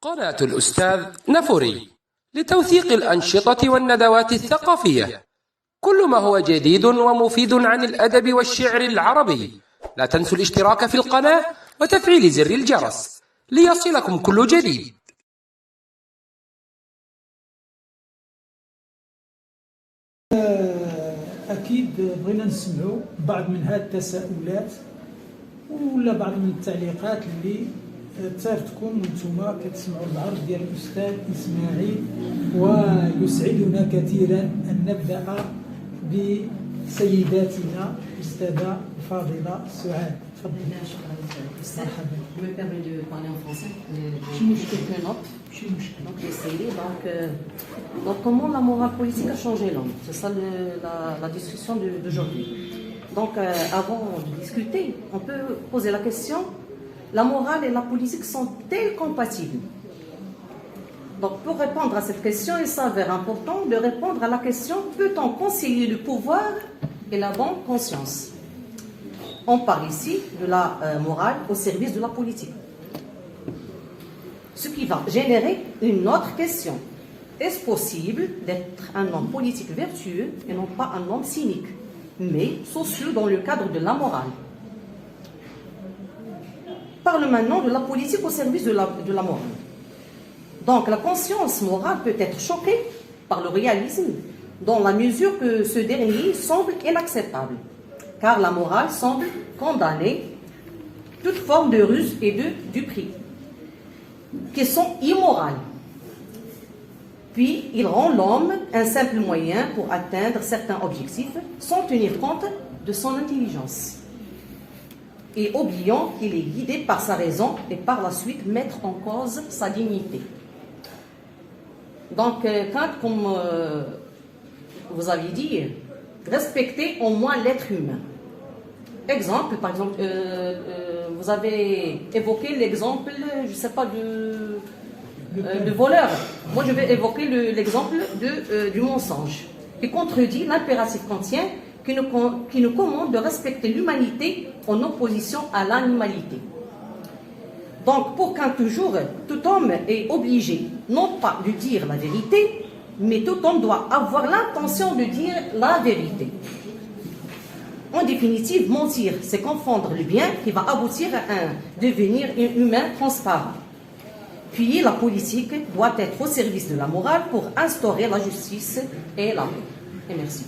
قناة الأستاذ نفوري لتوثيق الأنشطة والندوات الثقافية. كل ما هو جديد ومفيد عن الأدب والشعر العربي. لا تنسوا الاشتراك في القناة وتفعيل زر الجرس ليصلكم كل جديد. أكيد بغينا نسمعوا بعض من هذه التساؤلات ولا بعض من التعليقات اللي تارتكم وانتم كتسمعوا العرض ديال الأستاذ إسماعيل، ويسعدنا كثيرا أن نبدأ بسيداتنا الأستاذة الفاضلة سعاد. تفضلي. مرحبا. Je me permets de parler en français. Quelques notes. Donc j'essaie. Donc comment la morale politique a changé l'homme. C'est ça la discussion d'aujourd'hui. Donc avant de discuter, on peut poser la question, la morale et la politique sont-elles compatibles? Donc pour répondre à cette question, il s'avère important de répondre à la question, peut-on concilier le pouvoir et la bonne conscience? On parle ici de la morale au service de la politique. Ce qui va générer une autre question. Est-ce possible d'être un homme politique vertueux et non pas un homme cynique, mais sociaux dans le cadre de la morale? Parle maintenant de la politique au service de la morale. Donc la conscience morale peut être choquée par le réalisme dans la mesure que ce dernier semble inacceptable, car la morale semble condamner toute forme de ruse et de duperie, qui sont immorales. Puis il rend l'homme un simple moyen pour atteindre certains objectifs sans tenir compte de son intelligence, et oubliant qu'il est guidé par sa raison et par la suite mettre en cause sa dignité. Donc, comme vous avez dit, respectez au moins l'être humain. Exemple, par exemple, vous avez évoqué l'exemple, je ne sais pas, de voleur. Moi, je vais évoquer l'exemple du mensonge, qui contredit l'impératif kantien qui nous commande de respecter l'humanité en opposition à l'animalité. Donc, pour Kant toujours, tout homme est obligé, non pas de dire la vérité, mais tout homme doit avoir l'intention de dire la vérité. En définitive, mentir, c'est confondre le bien qui va aboutir à un devenir humain transparent. Puis la politique doit être au service de la morale pour instaurer la justice et la paix. Et merci.